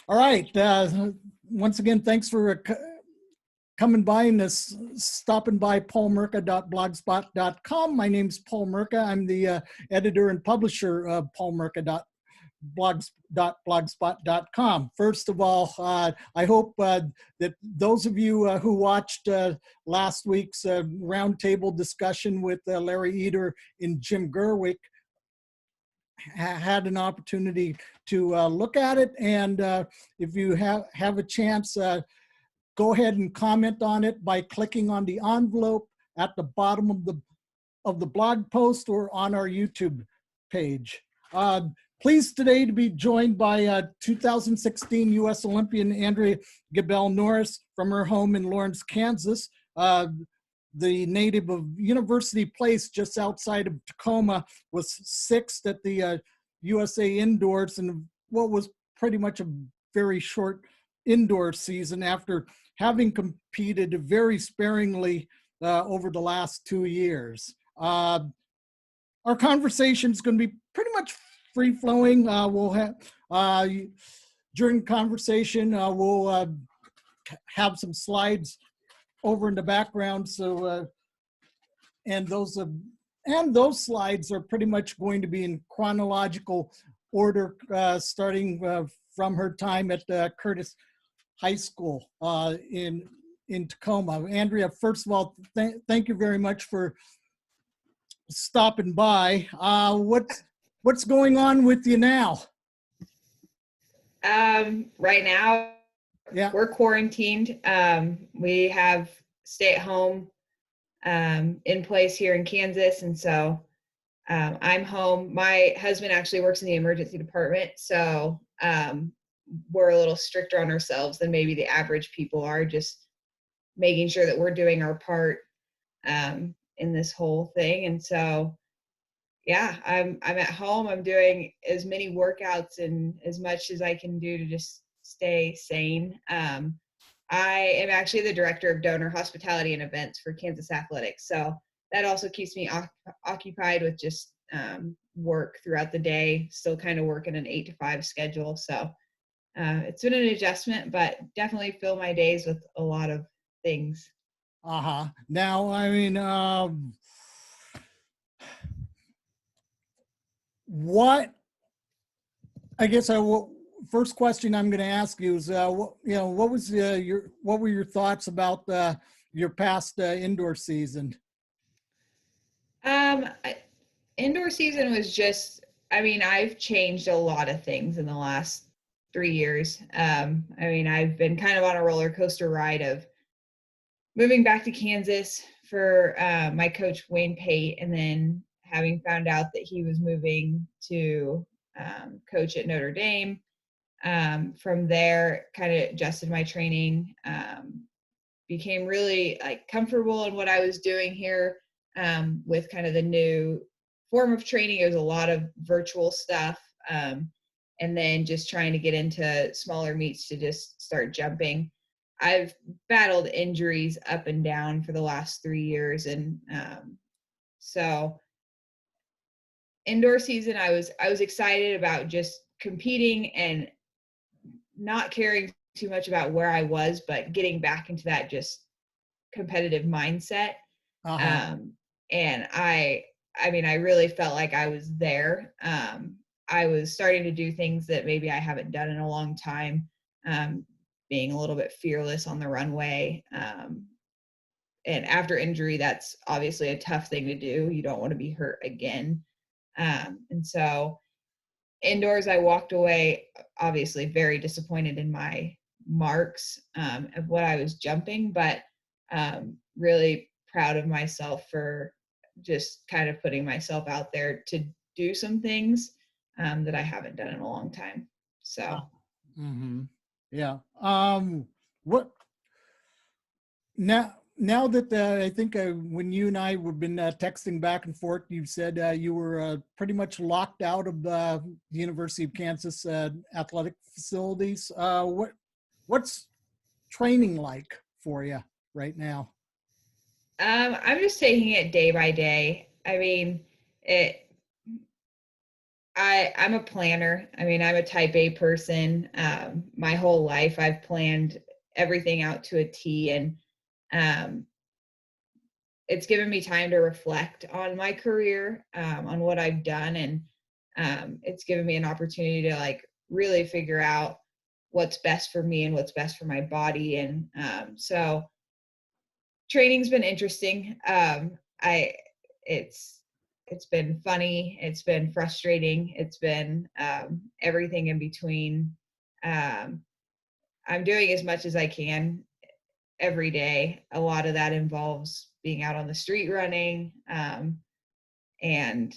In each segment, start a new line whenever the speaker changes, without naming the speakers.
All right. Once again, thanks for coming by and stopping by paulmerca.blogspot.com. My name's Paul Merca. I'm the editor and publisher of paulmerca.blogspot.com. First of all, I hope that those of you who watched last week's roundtable discussion with Larry Eder and Jim Gerwick had an opportunity to look at it, and if you have a chance, go ahead and comment on it by clicking on the envelope at the bottom of the blog post or on our YouTube page. Pleased today to be joined by 2016 U.S. Olympian Andrea Geubelle Norris from her home in Lawrence, Kansas. The native of University Place just outside of Tacoma, was sixth at the USA Indoors in what was pretty much a very short indoor season after having competed very sparingly over the last 2 years. Our conversation is going to be pretty much free-flowing. We'll have during conversation, we'll have some slides over in the background, so and those slides are pretty much going to be in chronological order, starting from her time at Curtis High School in Tacoma. Andrea, first of all, thank you very much for stopping by. What's going on with you now?
Right now,
yeah,
we're quarantined. We have stay-at-home in place here in Kansas, and so I'm home. My husband actually works in the emergency department, so we're a little stricter on ourselves than maybe the average people are, just making sure that we're doing our part in this whole thing. And so, yeah, I'm at home. I'm doing as many workouts and as much as I can do to just stay sane. I am actually the director of donor hospitality and events for Kansas Athletics. So that also keeps me occupied with just work throughout the day, still kind of working an 8 to 5 schedule. So it's been an adjustment, but definitely fill my days with a lot of things.
Now, I mean, what, I guess first question I'm going to ask you is, what were your thoughts about your past indoor season?
Indoor season was just, I mean, I've changed a lot of things in the last 3 years. I mean, I've been kind of on a roller coaster ride of moving back to Kansas for my coach, Wayne Pate, and then having found out that he was moving to coach at Notre Dame. From there, kind of adjusted my training, became really comfortable in what I was doing here with kind of the new form of training. It was a lot of virtual stuff, and then just trying to get into smaller meets to just start jumping. I've battled injuries up and down for the last 3 years, and so indoor season, I was excited about just competing and not caring too much about where I was, but getting back into that just competitive mindset. And I mean, I really felt like I was there. I was starting to do things that maybe I haven't done in a long time, being a little bit fearless on the runway. And after injury, that's obviously a tough thing to do. You don't want to be hurt again. And so indoors, I walked away obviously very disappointed in my marks of what I was jumping, but really proud of myself for just kind of putting myself out there to do some things that I haven't done in a long time. So,
yeah. What now that I think when you and I have been texting back and forth, you said you were pretty much locked out of the University of Kansas athletic facilities. What's training like for you right now?
I'm just taking it day by day. I mean, I'm a planner. I mean, I'm a type A person. My whole life I've planned everything out to a T, and um, it's given me time to reflect on my career, on what I've done. And it's given me an opportunity to like really figure out what's best for me and what's best for my body. And so training's been interesting. It's it's been funny, it's been frustrating, it's been everything in between. Um, I'm doing as much as I can every day. A lot of that involves being out on the street running, and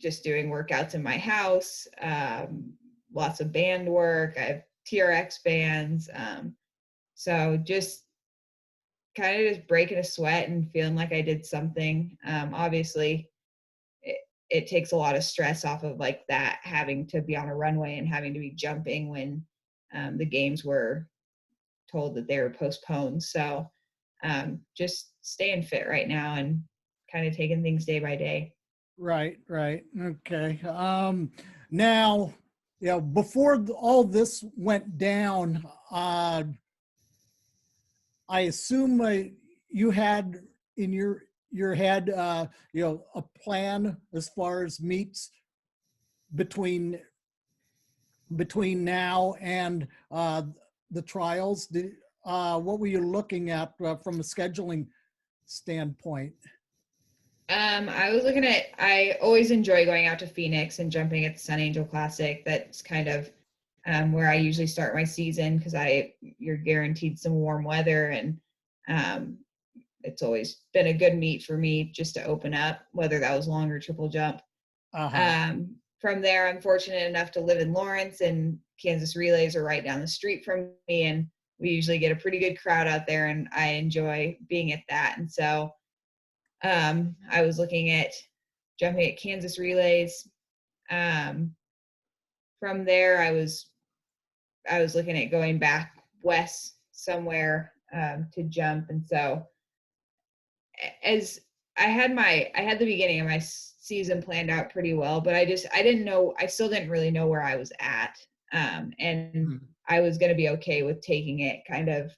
just doing workouts in my house. Lots of band work. I have TRX bands. So just kind of just breaking a sweat and feeling like I did something. Obviously, it takes a lot of stress off of like that, having to be on a runway and having to be jumping when the games were told that they were postponed. So just staying fit right now and kind of taking things day by day.
Right, right. Okay. Now, yeah, before all this went down, I assume you had in your head, a plan as far as meets between now and the trials. What were you looking at from a scheduling standpoint?
I was looking at, I always enjoy going out to Phoenix and jumping at the Sun Angel Classic. That's kind of where I usually start my season, because you're guaranteed some warm weather, and um, it's always been a good meet for me just to open up, whether that was long or triple jump.
Uh-huh.
From there, I'm fortunate enough to live in Lawrence, and Kansas Relays are right down the street from me, and we usually get a pretty good crowd out there, and I enjoy being at that. And so I was looking at jumping at Kansas Relays. From there, I was looking at going back west somewhere to jump. And so as I had the beginning of my season planned out pretty well, but I didn't know, I still didn't really know where I was at. And I was going to be okay with taking it kind of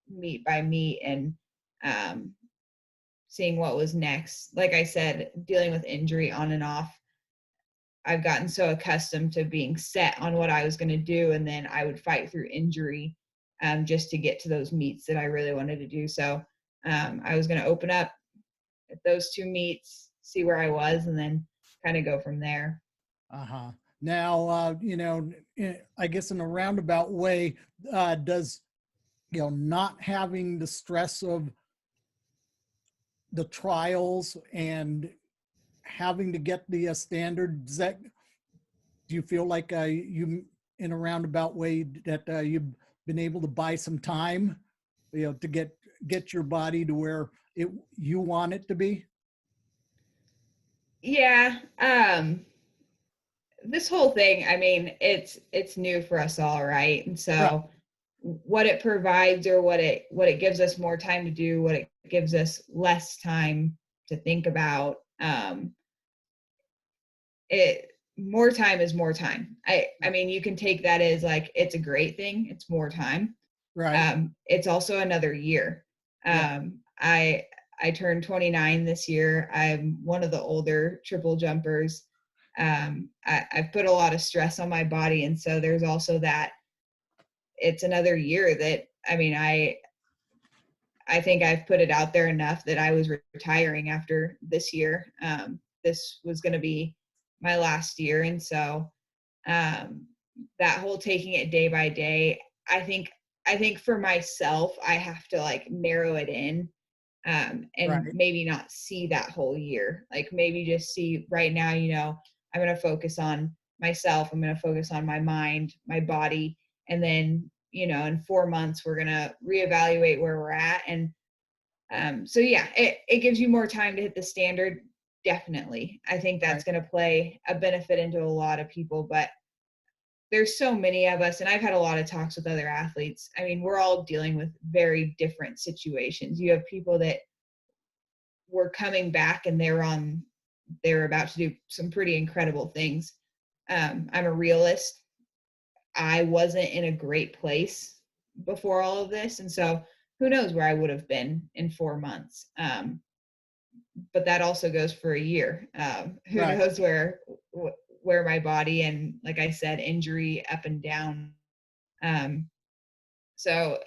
meet by meet, and seeing what was next. Like I said, dealing with injury on and off, I've gotten so accustomed to being set on what I was going to do, and then I would fight through injury just to get to those meets that I really wanted to do. So I was going to open up at those two meets, see where I was, and then kind of go from there.
Uh-huh. Now, I guess in a roundabout way, does, not having the stress of the trials and having to get the standard, do you feel like you, in a roundabout way, that you've been able to buy some time, to get your body to where you want it to be?
Yeah. This whole thing, I mean, it's new for us all, right? And
Right.
so what it provides, or what it gives us more time to do, what it gives us less time to think about, it more time is more time. I mean, you can take that as like, it's a great thing, it's more time.
Right.
It's also another year.
Yeah.
I turned 29 this year. I'm one of the older triple jumpers. I've put a lot of stress on my body, and so there's also that. It's another year that, I mean, I think I've put it out there enough that I was retiring after this year. This was going to be my last year, and so that whole taking it day by day, I think for myself, I have to like narrow it in, and
Right.
maybe not see that whole year. Like maybe just see right now, I'm going to focus on myself. I'm going to focus on my mind, my body. And then, in 4 months, we're going to reevaluate where we're at. And so, yeah, it gives you more time to hit the standard. Definitely. I think that's
Right.
going to play a benefit into a lot of people, but there's so many of us, and I've had a lot of talks with other athletes. I mean, we're all dealing with very different situations. You have people that were coming back and they're about to do some pretty incredible things. I'm a realist. I wasn't in a great place before all of this. And so who knows where I would have been in 4 months. But that also goes for a year. Who
Right.
knows where my body, and like I said, injury up and down. Um, so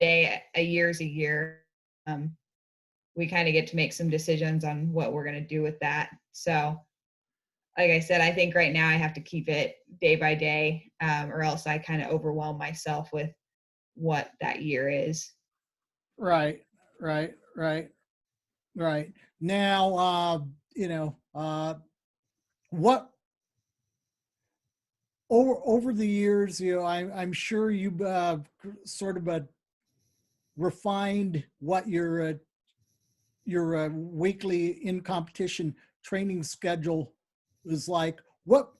a year's a year. We kind of get to make some decisions on what we're going to do with that. So like I said, I think right now I have to keep it day by day, or else I kind of overwhelm myself with what that year is.
Right. Right. Right. Right. Now, what over the years, I'm sure you sort of refined what your weekly in competition training schedule is like. What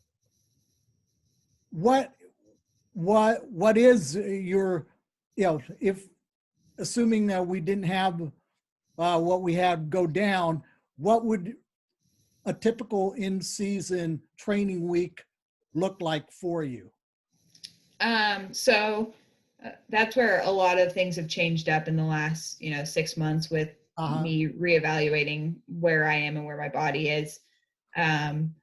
what is your, if assuming that we didn't have what we had go down, what would a typical in-season training week look like for you?
So that's where a lot of things have changed up in the last, 6 months with
Uh-huh.
me reevaluating where I am and where my body is. Um,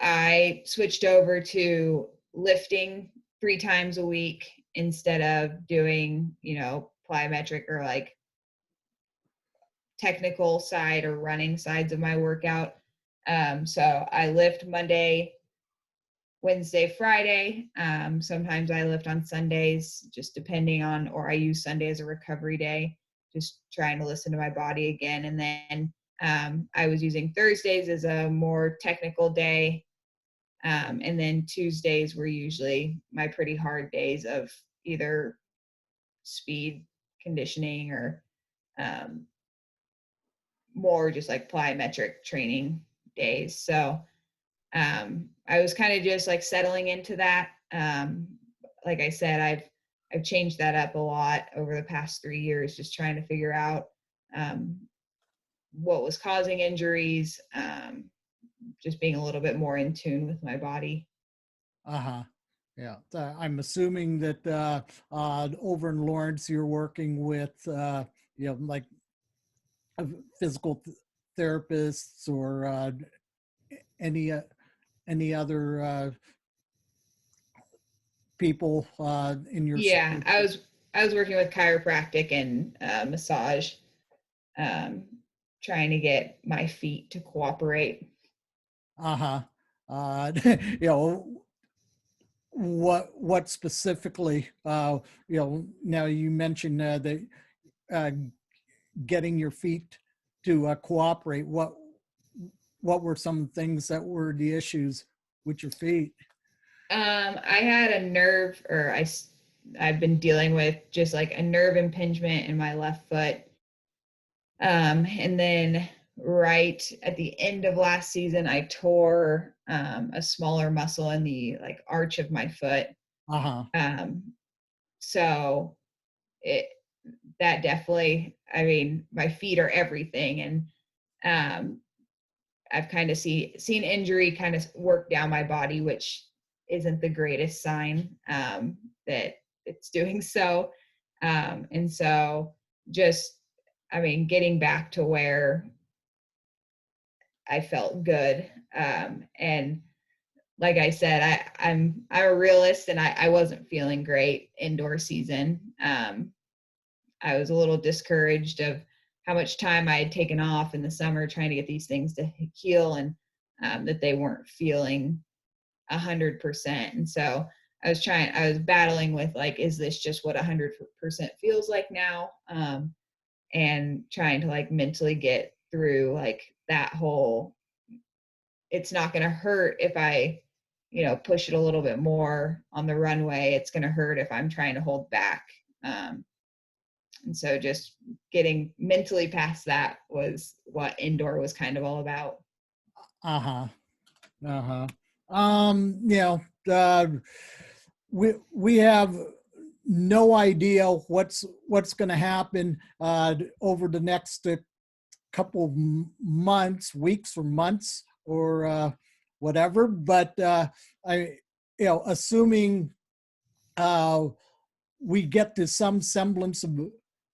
I switched over to lifting 3 times a week instead of doing, plyometric or like technical side or running sides of my workout. So I lift Monday, Wednesday, Friday. Sometimes I lift on Sundays, just depending on, or I use Sunday as a recovery day, just trying to listen to my body again. And then I was using Thursdays as a more technical day. And then Tuesdays were usually my pretty hard days of either speed conditioning or um, more just like plyometric training days. So I was kind of just like settling into that. Like I said, I've changed that up a lot over the past 3 years, just trying to figure out um, what was causing injuries, just being a little bit more in tune with my body.
Uh-huh. Yeah. I'm assuming that over in Lawrence, you're working with, like uh, physical therapists or any any other people in your
Yeah, I was working with chiropractic and massage, um, trying to get my feet to cooperate.
uh-huh. You know, what specifically, now you mentioned that uh, getting your feet to cooperate. What were some things that were the issues with your feet?
I had a nerve, or I've been dealing with just like a nerve impingement in my left foot. And then right at the end of last season, I tore a smaller muscle in the like arch of my foot.
Uh-huh.
Um, so it that definitely, I mean, my feet are everything, and um, I've kind of seen injury kind of work down my body, which isn't the greatest sign that it's doing so. And so just, I mean, getting back to where I felt good. And like I said, I'm a realist, and I wasn't feeling great indoor season. I was a little discouraged of how much time I had taken off in the summer trying to get these things to heal, and that they weren't feeling 100%. And so I was battling with like, is this just what 100% feels like now? And trying to like mentally get through like that whole, it's not going to hurt if I, push it a little bit more on the runway. It's going to hurt if I'm trying to hold back. And so just getting mentally past that was what indoor was kind of all about.
Uh-huh. Uh-huh. You know, uh, we have no idea what's going to happen over the next couple of months, weeks or months, or whatever. But assuming we get to some semblance of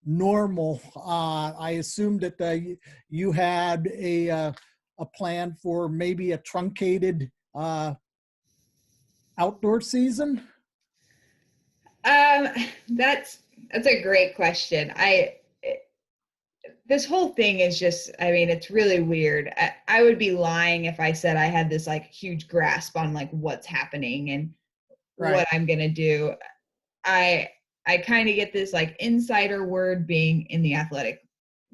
normal, I assume that you had a plan for maybe a truncated outdoor season.
That's a great question. This whole thing is just, I mean, it's really weird. I would be lying if I said I had this like huge grasp on like what's happening and what I'm going to do. I kind of get this like insider word being in the athletic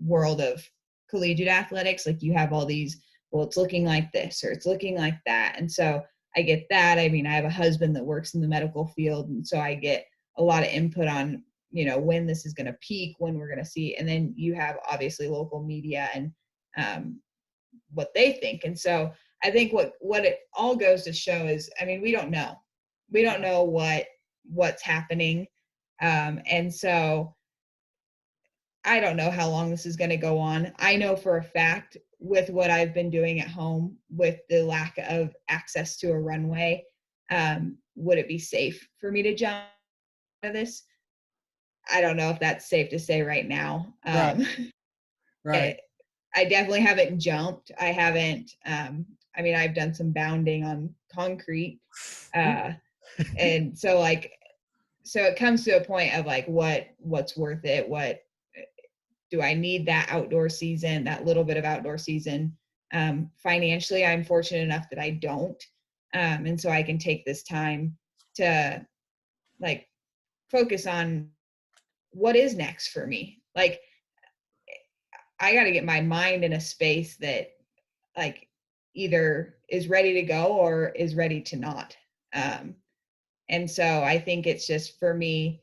world of collegiate athletics. Like you have all these, well, it's looking like this or it's looking like that. And so I get that. I mean, I have a husband that works in the medical field. And so I get a lot of input on, when this is going to peak, when we're going to see. And then you have obviously local media and what they think. And so I think what it all goes to show is, I mean, we don't know. We don't know what's happening. And so I don't know how long this is going to go on. I know for a fact with what I've been doing at home with the lack of access to a runway, would it be safe for me to jump out of this? I don't know if that's safe to say right now.
Right.
I definitely haven't jumped. I haven't, I've done some bounding on concrete. And so it comes to a point of like, what's worth it? What do I need that outdoor season, that little bit of outdoor season? Financially, I'm fortunate enough that I don't. And so I can take this time to like focus on what is next for me. Like, I got to get my mind in a space that like either is ready to go or is ready to not. And so I think it's just for me,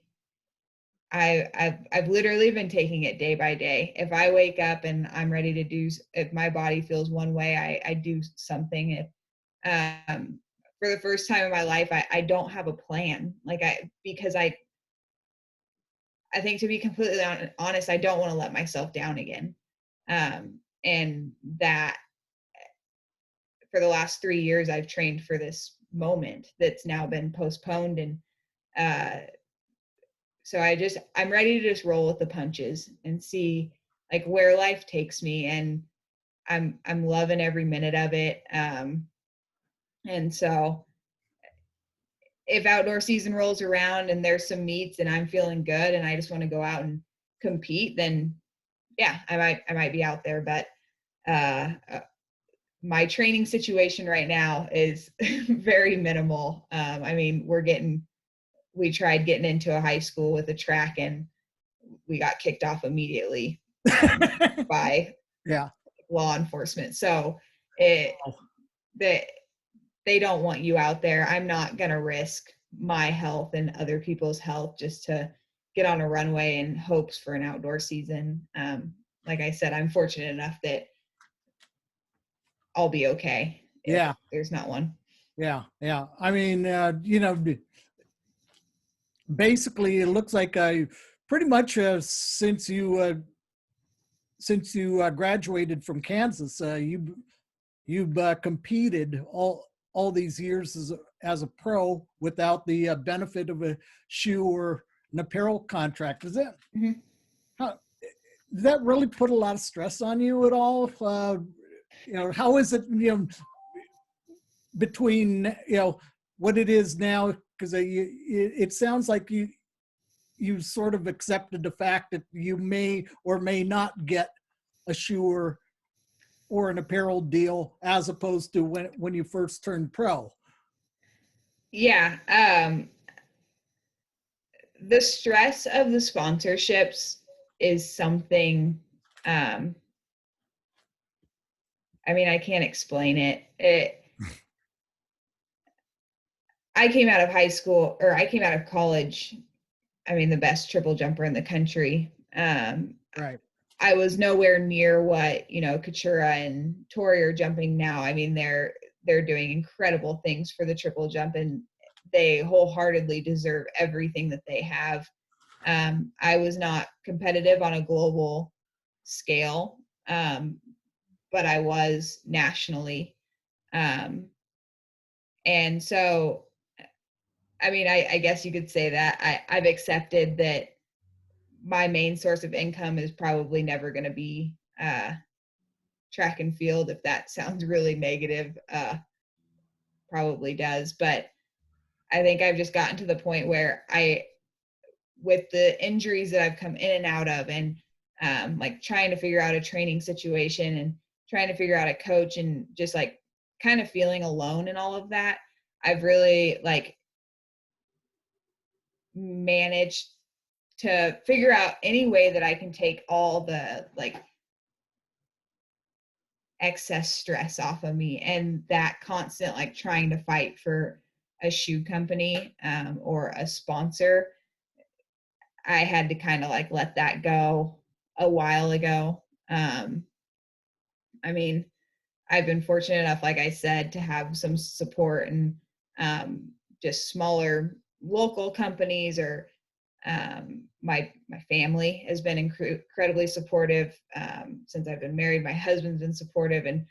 I've literally been taking it day by day. If I wake up and I'm ready to if my body feels one way, I do something. For the first time in my life, I don't have a plan. Because I think, to be completely honest, I don't want to let myself down again. And that for the last 3 years, I've trained for this moment that's now been postponed. And so I'm ready to just roll with the punches and see like where life takes me. And I'm loving every minute of it. And so if outdoor season rolls around and there's some meets and I'm feeling good and I just want to go out and compete, then yeah, I might be out there. But my training situation right now is very minimal. We tried getting into a high school with a track and we got kicked off immediately by law enforcement. So they don't want you out there. I'm not going to risk my health and other people's health just to get on a runway in hopes for an outdoor season. Like I said, I'm fortunate enough that I'll be okay if there's not one.
Yeah. I mean, basically, it looks like pretty much since you graduated from Kansas, you've competed all these years as a pro without the benefit of a shoe or an apparel contract. Does that really put a lot of stress on you at all? How is it, between, what it is now? Because it sounds like you sort of accepted the fact that you may or may not get a shoe or an apparel deal as opposed to when you first turned pro.
Yeah. The stress of the sponsorships is something, I can't explain it. I came out of college, the best triple jumper in the country.
Right.
I was nowhere near what, Katura and Tori are jumping now. They're doing incredible things for the triple jump and they wholeheartedly deserve everything that they have. I was not competitive on a global scale, but I was nationally. And so, I mean, I guess you could say that I've accepted that my main source of income is probably never going to be track and field. If that sounds really negative, probably does. But I think I've just gotten to the point where with the injuries that I've come in and out of, and like trying to figure out a training situation and trying to figure out a coach, and just like kind of feeling alone in all of that, I've really like managed to figure out any way that I can take all the like excess stress off of me, and that constant like trying to fight for a shoe company or a sponsor. I had to kind of like let that go a while ago. I mean, I've been fortunate enough, like I said, to have some support, and just smaller local companies, or my family has been incredibly supportive since I've been married. My husband's been supportive, and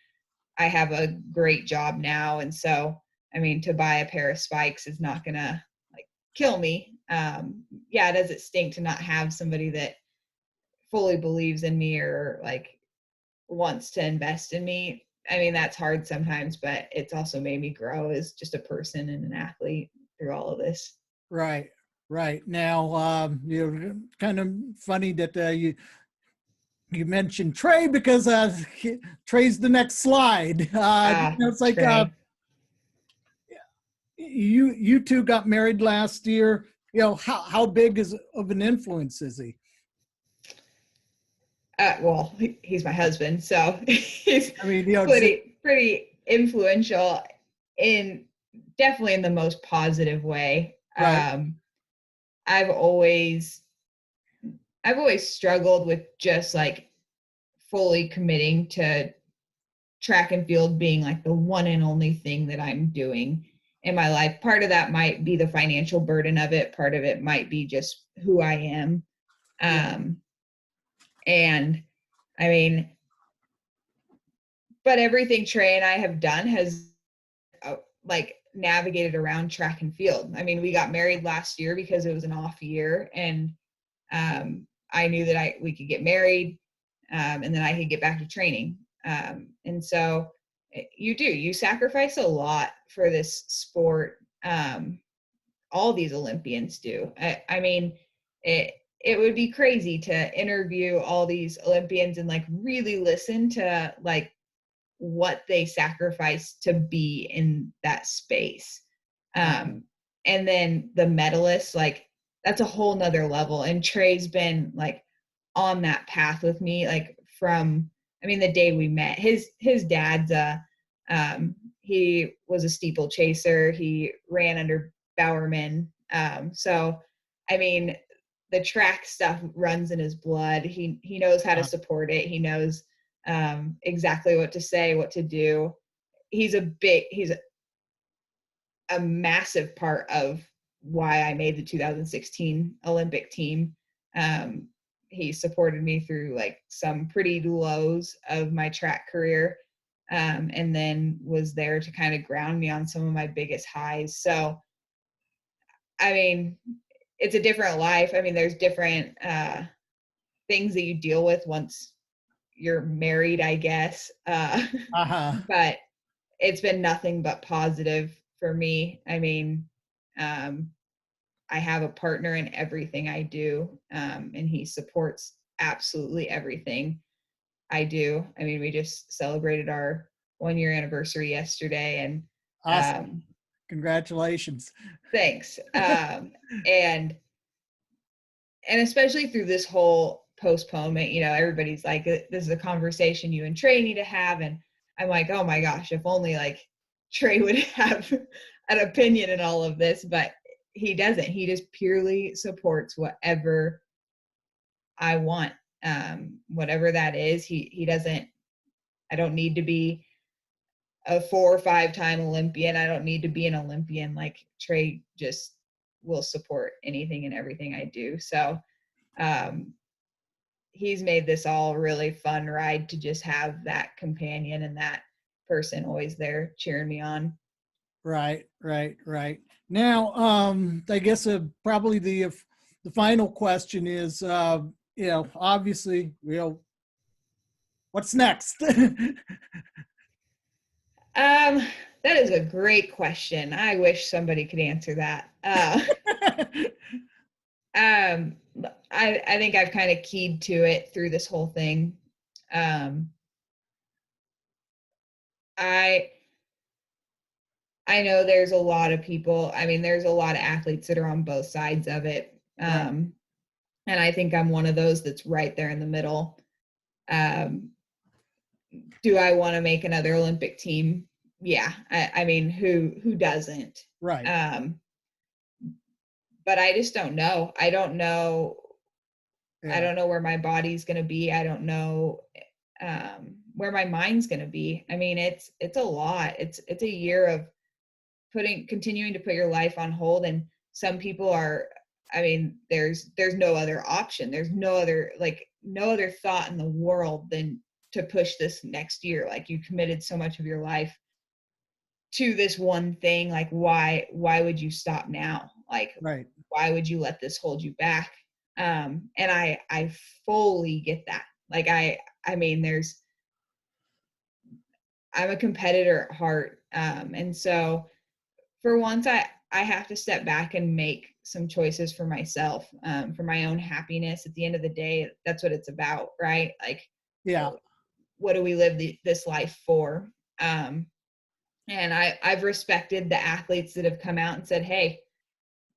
I have a great job now. And so, I mean, to buy a pair of spikes is not gonna like kill me. Yeah, does it stink to not have somebody that fully believes in me or like wants to invest in me? I mean, that's hard sometimes, but it's also made me grow as just a person and an athlete through all of this.
Right, right. Now, you're kind of funny that you mentioned Trey, because Trey's the next slide. It's like
Trey.
you two got married last year. How big of an influence is he?
Well, he's my husband, so he's
I mean,
pretty influential, in definitely in the most positive way.
right.
I've always struggled with just like fully committing to track and field being like the one and only thing that I'm doing in my life. Part of that might be the financial burden of it. Part of it might be just who I am.
Yeah.
And I mean, but everything Trey and I have done has like navigated around track and field. I mean, we got married last year because it was an off year, and I knew that we could get married, and then I could get back to training. And so you sacrifice a lot for this sport. All these Olympians do. I mean, it would be crazy to interview all these Olympians and like really listen to like what they sacrifice to be in that space. And then the medalists, like that's a whole nother level. And Trey's been like on that path with me, like from, I mean, the day we met. His dad's he was a steeple chaser. He ran under Bowerman. So I mean, the track stuff runs in his blood. He knows how to support it. He knows exactly what to say, what to do. He's a massive part of why I made the 2016 Olympic team. He supported me through like some pretty lows of my track career, and then was there to kind of ground me on some of my biggest highs. So, I mean, it's a different life. I mean, there's different things that you deal with once you're married, I guess. But it's been nothing but positive for me. I mean, I have a partner in everything I do, and he supports absolutely everything I do. I mean, we just celebrated our 1-year anniversary yesterday, and
Awesome. Congratulations.
thanks. And especially through this whole postponement, everybody's like, this is a conversation you and Trey need to have. And I'm like, oh my gosh, if only like Trey would have an opinion in all of this, but he doesn't. He just purely supports whatever I want. Whatever that is, he doesn't, I don't need to be a 4 or 5-time Olympian. I don't need to be an Olympian. Like Trey just will support anything and everything I do. So, he's made this all a really fun ride to just have that companion and that person always there cheering me on.
Right. Now, I guess probably the final question is, obviously, what's next?
That is a great question. I wish somebody could answer that. Um, I think I've kind of keyed to it through this whole thing. I I know there's a lot of people. I mean, there's a lot of athletes that are on both sides of it.
Right.
And I think I'm one of those that's right there in the middle. Um, do I want to make another Olympic team? Yeah. I mean, who doesn't?
Right.
But I just don't know. I don't know.
Yeah.
I don't know where my body's going to be. I don't know where my mind's going to be. I mean, it's a lot. It's a year of continuing to put your life on hold. And some people are, I mean, there's no other option. There's no other thought in the world than to push this next year. Like, you committed so much of your life to this one thing. Like, why would you stop now? Like,
right.
Why would you let this hold you back? And I fully get that. Like, I mean, I'm a competitor at heart. And so for once, I have to step back and make some choices for myself, for my own happiness. At the end of the day, that's what it's about, right? Like,
yeah.
What do we live this life for? And I've respected the athletes that have come out and said, hey,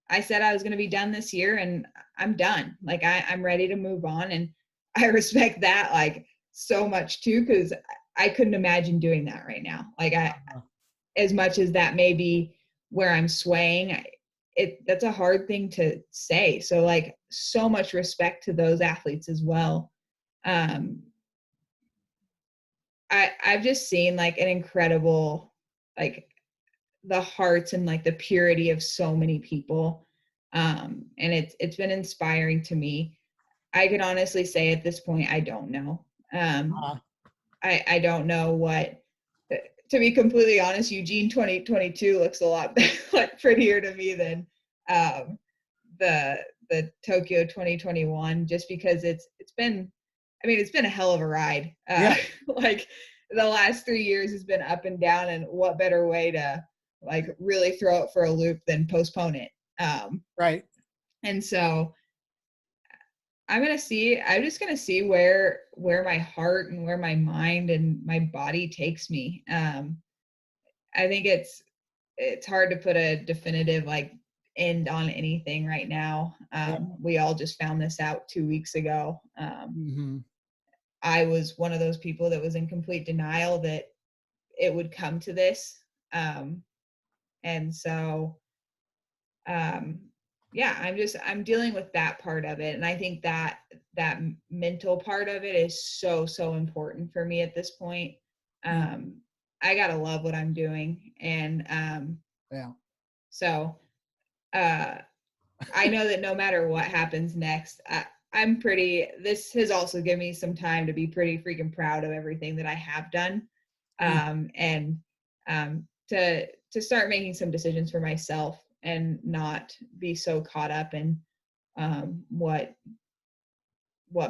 I said I was going to be done this year and I'm done. Like, I'm ready to move on. And I respect that, like, so much too, because I couldn't imagine doing that right now. Like, as much as that may be where I'm swaying, that's a hard thing to say. So, like, so much respect to those athletes as well. I've just seen, like, an incredible, like, the hearts and, like, the purity of so many people. And it's been inspiring to me. I can honestly say at this point, I don't know. I don't know what, to be completely honest, Eugene 2022 looks a lot like prettier to me than the Tokyo 2021, just because it's been a hell of a ride.
Yeah.
Like, the last 3 years has been up and down, and what better way to, like, really throw it for a loop than postpone it.
Right.
And so I'm just gonna see where my heart and where my mind and my body takes me. I think it's hard to put a definitive, like, end on anything right now. We all just found this out 2 weeks ago. I was one of those people that was in complete denial that it would come to this. And so, yeah, I'm dealing with that part of it. And I think that mental part of it is so, so important for me at this point. I gotta love what I'm doing. And so I know that no matter what happens next, this has also given me some time to be pretty freaking proud of everything that I have done. And to start making some decisions for myself and not be so caught up in what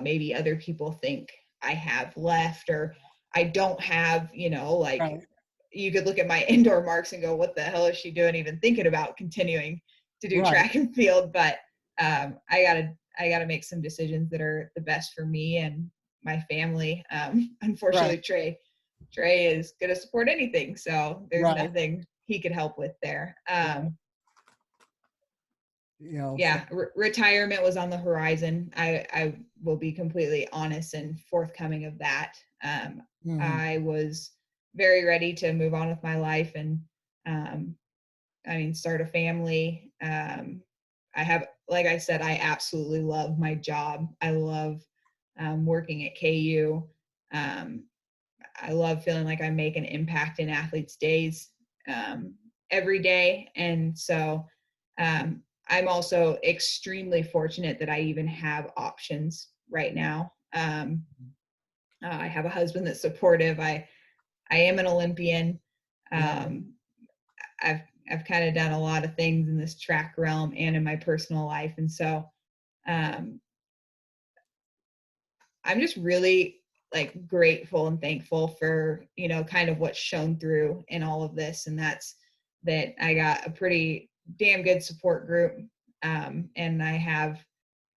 maybe other people think I have left or I don't have, like,
Right.
You could look at my indoor marks and go, what the hell is she doing even thinking about continuing to do track and field? But I gotta make some decisions that are the best for me and my family. Unfortunately, Trey is gonna support anything, so there's nothing he could help with there. Retirement was on the horizon. I will be completely honest and forthcoming of that. I was very ready to move on with my life and start a family. I have, like I said, I absolutely love my job. I love working at KU. I love feeling like I make an impact in athletes' days every day. And so I'm also extremely fortunate that I even have options right now. I have a husband that's supportive. I am an Olympian. I've I've kind of done a lot of things in this track realm and in my personal life. And so I'm just really like grateful and thankful for, you know, kind of what's shown through in all of this. And that's that I got a pretty damn good support group. And I have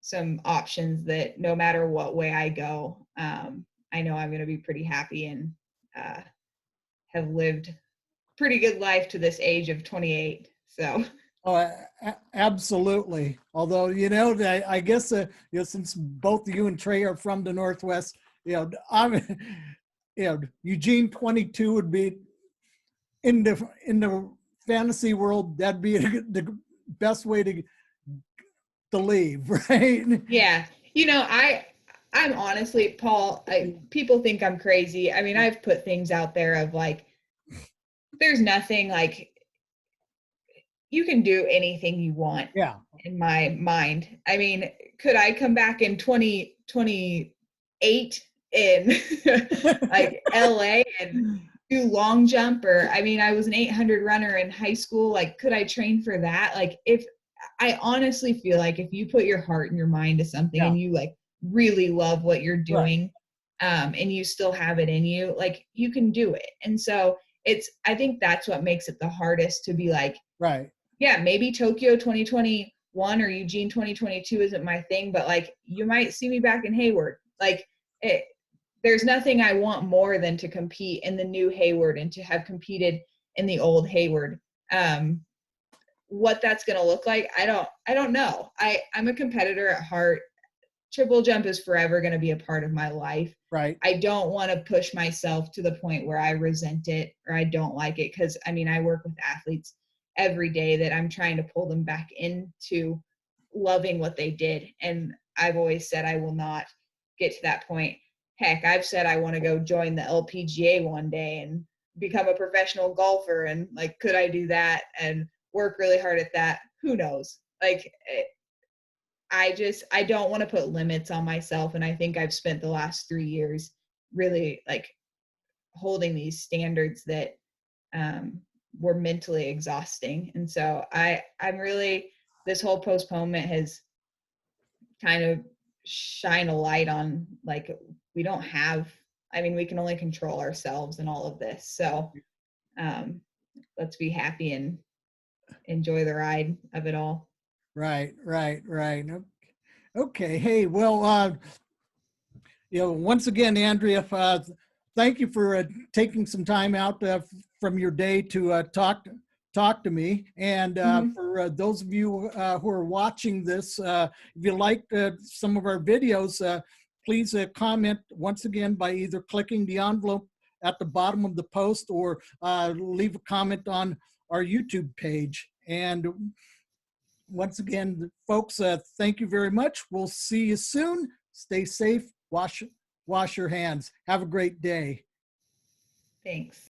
some options that no matter what way I go, I know I'm going to be pretty happy and have lived pretty good life to this age of 28. So.
Oh, absolutely. Although, you know, I guess, you know, since both you and Trey are from the Northwest, you know, you know, Eugene 22 would be in the fantasy world. That'd be the best way to leave, right?
Yeah. You know, I'm honestly, Paul, people think I'm crazy. I mean, I've put things out there of like, there's nothing like, you can do anything you want.
Yeah.
In my mind. I mean, could I come back in 2028 in like LA and do long jump? Or, I mean, I was an 800 runner in high school. Like, could I train for that? Like, if I honestly feel like if you put your heart and your mind to something and you like really love what you're doing, and you still have it in you, like you can do it. And so I think that's what makes it the hardest to be like, yeah, maybe Tokyo 2021 or Eugene 2022 isn't my thing, but like you might see me back in Hayward. Like there's nothing I want more than to compete in the new Hayward and to have competed in the old Hayward. What that's going to look like, I don't know. I'm a competitor at heart. Triple jump is forever going to be a part of my life.
Right.
I don't want to push myself to the point where I resent it or I don't like it. Cause I mean, I work with athletes every day that I'm trying to pull them back into loving what they did. And I've always said I will not get to that point. Heck, I've said I want to go join the LPGA one day and become a professional golfer. And like, could I do that and work really hard at that? Who knows? Like, I don't want to put limits on myself. And I think I've spent the last 3 years really like holding these standards that were mentally exhausting. And so I'm really, this whole postponement has kind of shine a light on like, we don't have, I mean, we can only control ourselves in all of this. So let's be happy and enjoy the ride of it all.
Right. Okay. Hey, well, you know, once again, Andrea, thank you for taking some time out from your day to talk to me. And for those of you who are watching this, if you like some of our videos, please comment once again by either clicking the envelope at the bottom of the post or leave a comment on our YouTube page. And once again, folks, thank you very much. We'll see you soon. Stay safe. Wash your hands. Have a great day.
Thanks.